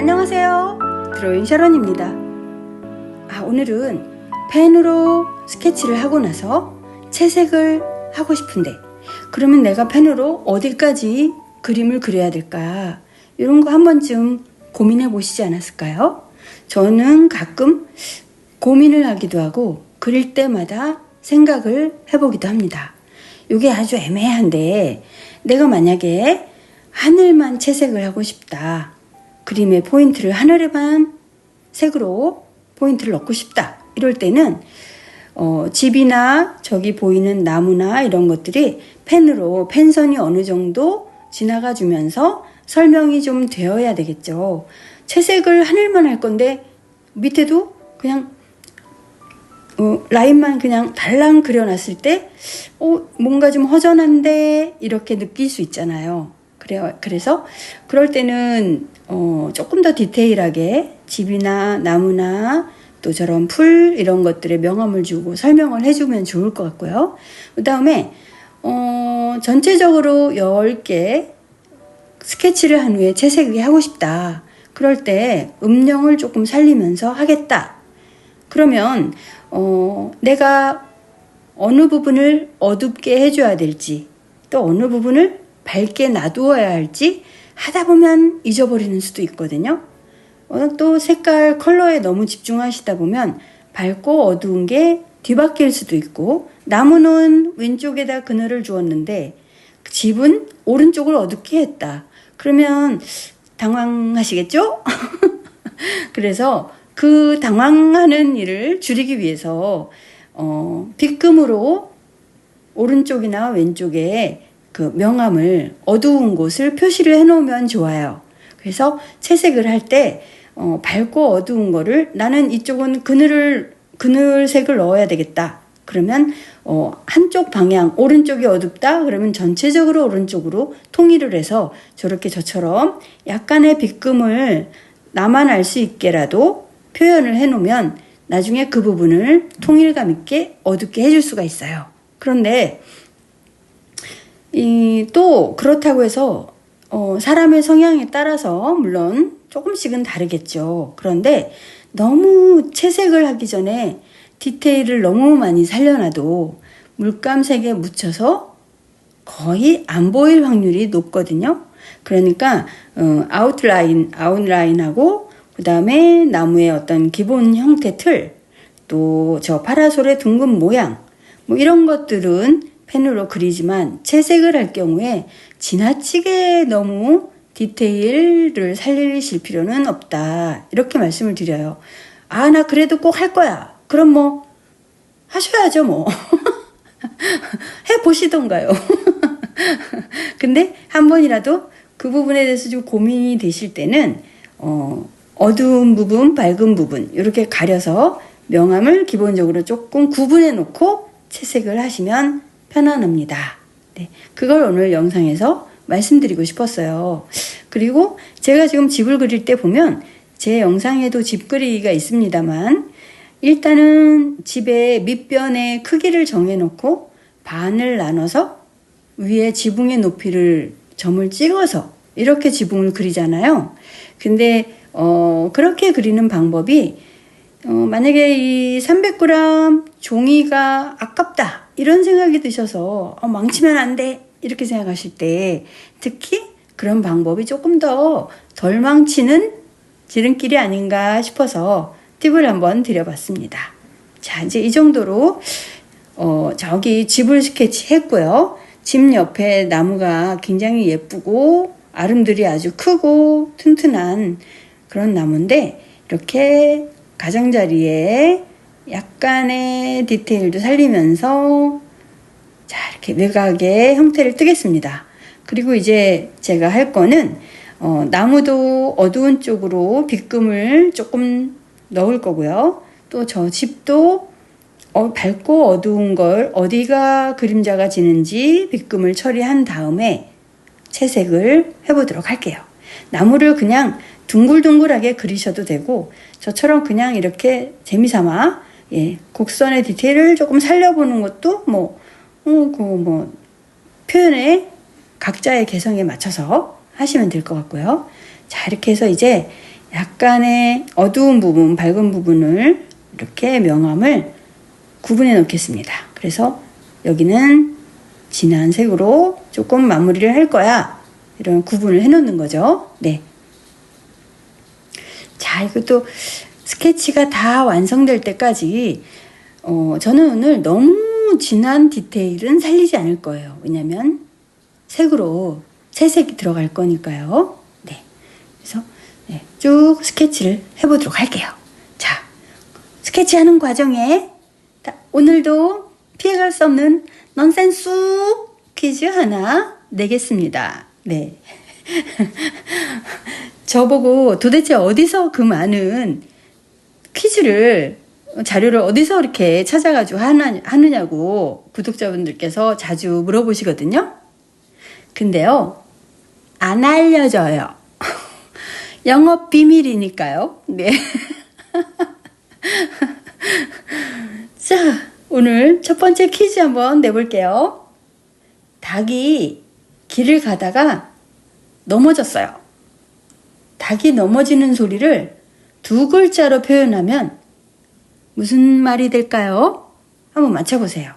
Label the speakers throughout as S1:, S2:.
S1: 안녕하세요, 드로잉 샤론입니다. 오늘은 펜으로 스케치를 하고 나서 채색을 하고 싶은데, 그러면 내가 펜으로 어디까지 그림을 그려야 될까, 이런 거 한 번쯤 고민해 보시지 않았을까요? 저는 가끔 고민을 하기도 하고 그릴 때마다 생각을 해보기도 합니다. 이게 아주 애매한데, 내가 만약에 하늘만 채색을 하고 싶다, 그림의 포인트를 하늘에만 색으로 포인트를 넣고 싶다, 이럴 때는 집이나 저기 보이는 나무나 이런 것들이 펜으로 펜선이 어느 정도 지나가 주면서 설명이 좀 되어야 되겠죠. 채색을 하늘만 할 건데 밑에도 그냥 라인만 그냥 달랑 그려놨을 때 뭔가 좀 허전한데 이렇게 느낄 수 있잖아요. 그래서 그럴 때는 조금 더 디테일하게 집이나 나무나 또 저런 풀 이런 것들에 명암을 주고 설명을 해주면 좋을 것 같고요. 그 다음에 전체적으로 10개 스케치를 한 후에 채색이 하고 싶다, 그럴 때 음영을 조금 살리면서 하겠다, 그러면 내가 어느 부분을 어둡게 해줘야 될지, 또 어느 부분을 밝게 놔두어야 할지 하다 보면 잊어버리는 수도 있거든요. 또 색깔 컬러에 너무 집중하시다 보면 밝고 어두운 게 뒤바뀔 수도 있고, 나무는 왼쪽에다 그늘을 주었는데 집은 오른쪽을 어둡게 했다, 그러면 당황하시겠죠? 그래서 그 당황하는 일을 줄이기 위해서 빗금으로 오른쪽이나 왼쪽에 그 명암을 어두운 곳을 표시를 해 놓으면 좋아요. 그래서 채색을 할 때 밝고 어두운 거를, 나는 이쪽은 그늘색을 넣어야 되겠다, 그러면 한쪽 방향 오른쪽이 어둡다, 그러면 전체적으로 오른쪽으로 통일을 해서 저렇게 저처럼 약간의 빗금을 나만 알 수 있게라도 표현을 해 놓으면 나중에 그 부분을 통일감 있게 어둡게 해줄 수가 있어요. 그런데 또 그렇다고 해서 사람의 성향에 따라서 물론 조금씩은 다르겠죠. 그런데 너무 채색을 하기 전에 디테일을 너무 많이 살려놔도 물감색에 묻혀서 거의 안 보일 확률이 높거든요. 그러니까 아웃라인하고 그 다음에 나무의 어떤 기본 형태 틀, 또 저 파라솔의 둥근 모양, 뭐 이런 것들은 펜으로 그리지만 채색을 할 경우에 지나치게 너무 디테일을 살리실 필요는 없다, 이렇게 말씀을 드려요. 나 그래도 꼭 할 거야, 그럼 뭐 하셔야죠, 뭐. 해보시던가요. 근데 한 번이라도 그 부분에 대해서 좀 고민이 되실 때는 어두운 부분, 밝은 부분 이렇게 가려서 명암을 기본적으로 조금 구분해 놓고 채색을 하시면 편안합니다. 네, 그걸 오늘 영상에서 말씀드리고 싶었어요. 그리고 제가 지금 집을 그릴 때 보면 제 영상에도 집 그리기가 있습니다만, 일단은 집의 밑변의 크기를 정해놓고 반을 나눠서 위에 지붕의 높이를 점을 찍어서 이렇게 지붕을 그리잖아요. 근데 그렇게 그리는 방법이 만약에 이 300g 종이가 아깝다 이런 생각이 드셔서 망치면 안 돼 이렇게 생각하실 때, 특히 그런 방법이 조금 더 덜 망치는 지름길이 아닌가 싶어서 팁을 한번 드려봤습니다. 자, 이제 이 정도로 저기 집을 스케치 했고요. 집 옆에 나무가 굉장히 예쁘고 아름들이 아주 크고 튼튼한 그런 나무인데, 이렇게 가장자리에 약간의 디테일도 살리면서 자, 이렇게 외곽의 형태를 뜨겠습니다. 그리고 이제 제가 할 거는 나무도 어두운 쪽으로 빗금을 조금 넣을 거고요. 또 저 집도 밝고 어두운 걸 어디가 그림자가 지는지 빗금을 처리한 다음에 채색을 해보도록 할게요. 나무를 그냥 둥글둥글하게 그리셔도 되고, 저처럼 그냥 이렇게 재미삼아 곡선의 디테일을 조금 살려보는 것도 표현의 각자의 개성에 맞춰서 하시면 될 것 같고요. 자, 이렇게 해서 이제 약간의 어두운 부분, 밝은 부분을 이렇게 명암을 구분해 놓겠습니다. 그래서 여기는 진한 색으로 조금 마무리를 할 거야. 이런 구분을 해 놓는 거죠. 네. 자, 이것도 스케치가 다 완성될 때까지 저는 오늘 너무 진한 디테일은 살리지 않을 거예요. 왜냐면 색으로 채색이 들어갈 거니까요. 네. 그래서 네, 쭉 스케치를 해보도록 할게요. 자, 스케치하는 과정에 오늘도 피해갈 수 없는 넌센스 퀴즈 하나 내겠습니다. 네. 저보고 도대체 어디서 그 많은 퀴즈를 자료를 어디서 이렇게 찾아가지고 하느냐고 구독자분들께서 자주 물어보시거든요. 근데요, 안 알려져요. 영업 비밀이니까요. 네. 자, 오늘 첫 번째 퀴즈 한번 내볼게요. 닭이 길을 가다가 넘어졌어요. 닭이 넘어지는 소리를 두 글자로 표현하면 무슨 말이 될까요? 한번 맞춰보세요.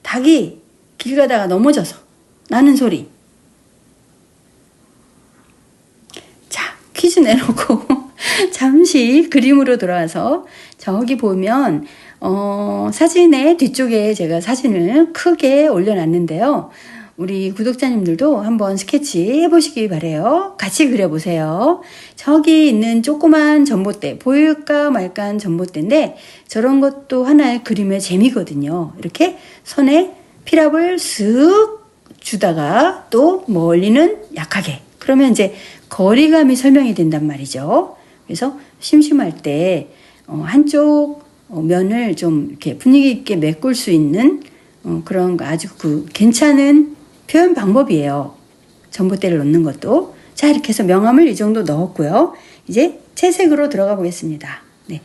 S1: 닭이 길 가다가 넘어져서 나는 소리. 자, 퀴즈 내놓고 잠시 그림으로 돌아와서 저기 보면 사진의 뒤쪽에 제가 사진을 크게 올려놨는데요. 우리 구독자님들도 한번 스케치 해보시기 바래요. 같이 그려보세요. 저기 있는 조그만 전봇대, 보일까 말까 전봇대인데 저런 것도 하나의 그림의 재미거든요. 이렇게 손에 피랍을 쓱 주다가 또 멀리는 약하게. 그러면 이제 거리감이 설명이 된단 말이죠. 그래서 심심할 때 한쪽 면을 좀 이렇게 분위기 있게 메꿀 수 있는 그런 아주 괜찮은 표현 방법이에요. 전봇대를 놓는 것도. 자, 이렇게 해서 명암을 이 정도 넣었고요. 이제 채색으로 들어가 보겠습니다. 네.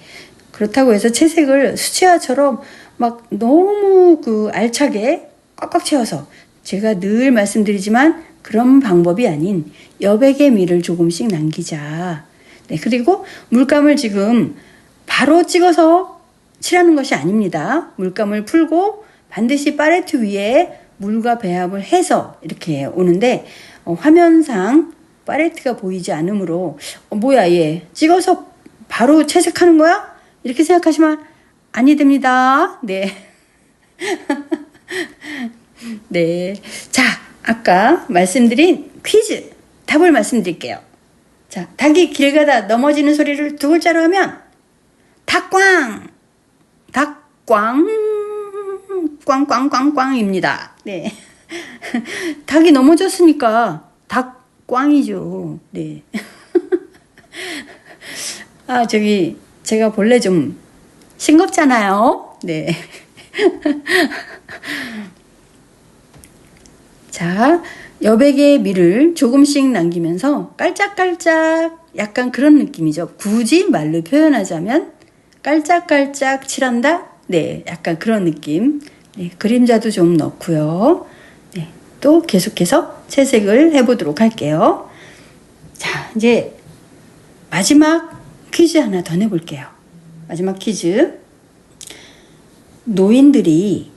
S1: 그렇다고 해서 채색을 수채화처럼 막 너무 알차게 꽉꽉 채워서 제가 늘 말씀드리지만 그런 방법이 아닌 여백의 미를 조금씩 남기자. 네. 그리고 물감을 지금 바로 찍어서 칠하는 것이 아닙니다. 물감을 풀고 반드시 팔레트 위에 물과 배합을 해서 이렇게 오는데 화면상 팔레트가 보이지 않으므로 뭐야 얘 찍어서 바로 채색하는 거야? 이렇게 생각하시면 아니 됩니다. 네. 네. 자, 아까 말씀드린 퀴즈 답을 말씀드릴게요. 자, 닭이 길 가다 넘어지는 소리를 두 글자로 하면 닭꽝! 닭꽝! 꽝꽝꽝꽝입니다. 네. 닭이 넘어졌으니까 닭꽝이죠. 네. 아, 제가 본래 좀 싱겁잖아요. 네. 자, 여백의 미를 조금씩 남기면서 깔짝깔짝 약간 그런 느낌이죠. 굳이 말로 표현하자면 깔짝깔짝 칠한다? 네, 약간 그런 느낌. 네, 그림자도 좀 넣고요. 네, 또 계속해서 채색을 해보도록 할게요. 자, 이제 마지막 퀴즈 하나 더 내볼게요. 마지막 퀴즈. 노인들이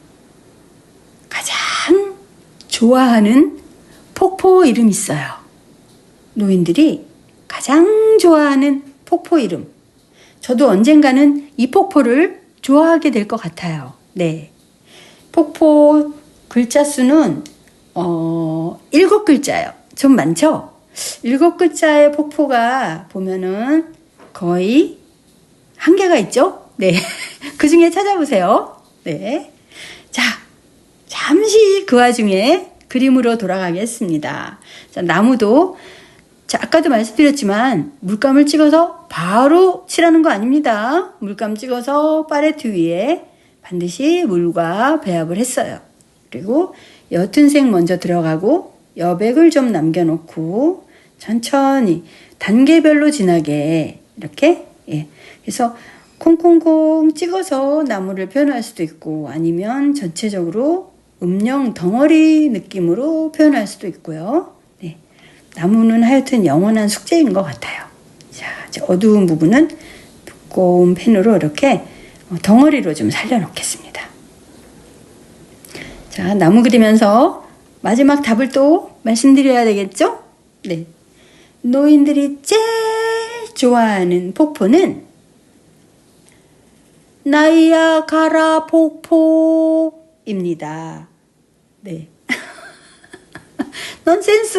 S1: 가장 좋아하는 폭포 이름 있어요. 노인들이 가장 좋아하는 폭포 이름. 저도 언젠가는 이 폭포를 좋아하게 될 것 같아요. 네. 폭포 글자 수는 7글자예요. 좀 많죠? 7글자의 폭포가 보면은 거의 한 개가 있죠? 네. 그 중에 찾아보세요. 네. 자, 잠시 그 와중에 그림으로 돌아가겠습니다. 자, 나무도 자, 아까도 말씀드렸지만 물감을 찍어서 바로 칠하는 거 아닙니다. 물감 찍어서 팔레트 위에 반드시 물과 배합을 했어요. 그리고 옅은 색 먼저 들어가고 여백을 좀 남겨놓고 천천히 단계별로 진하게 이렇게 그래서 콩콩콩 찍어서 나무를 표현할 수도 있고 아니면 전체적으로 음영 덩어리 느낌으로 표현할 수도 있고요. 네. 나무는 하여튼 영원한 숙제인 것 같아요. 자, 이제 어두운 부분은 두꺼운 펜으로 이렇게 덩어리로 좀 살려놓겠습니다. 자, 나무 그리면서 마지막 답을 또 말씀드려야 되겠죠? 네. 노인들이 제일 좋아하는 폭포는 나이아가라 폭포입니다. 네. 넌센스!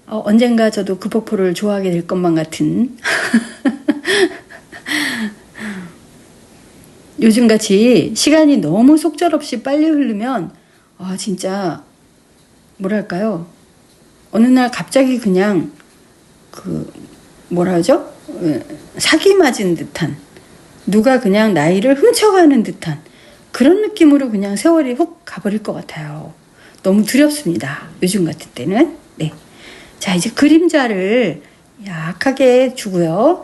S1: 언젠가 저도 그 폭포를 좋아하게 될 것만 같은. 요즘같이 시간이 너무 속절없이 빨리 흐르면 진짜 뭐랄까요, 어느 날 갑자기 그냥 뭐라 하죠? 사기 맞은 듯한, 누가 그냥 나이를 훔쳐가는 듯한 그런 느낌으로 그냥 세월이 훅 가버릴 것 같아요. 너무 두렵습니다. 요즘 같은 때는. 네. 자, 이제 그림자를 약하게 주고요.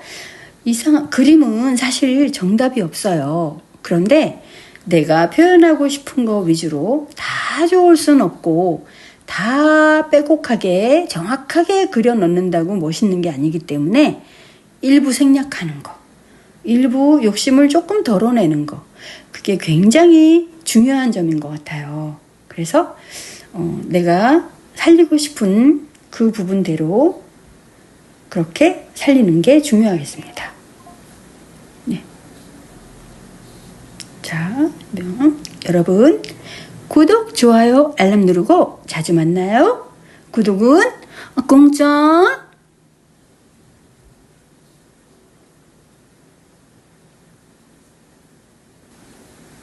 S1: 그림은 사실 정답이 없어요. 그런데 내가 표현하고 싶은 거 위주로 다 좋을 순 없고 다 빼곡하게 정확하게 그려 넣는다고 멋있는 게 아니기 때문에 일부 생략하는 거, 일부 욕심을 조금 덜어내는 거, 그게 굉장히 중요한 점인 것 같아요. 그래서 내가 살리고 싶은 그 부분대로 그렇게 살리는 게 중요하겠습니다. 네. 자, 여러분 구독, 좋아요, 알람 누르고 자주 만나요. 구독은 공짜.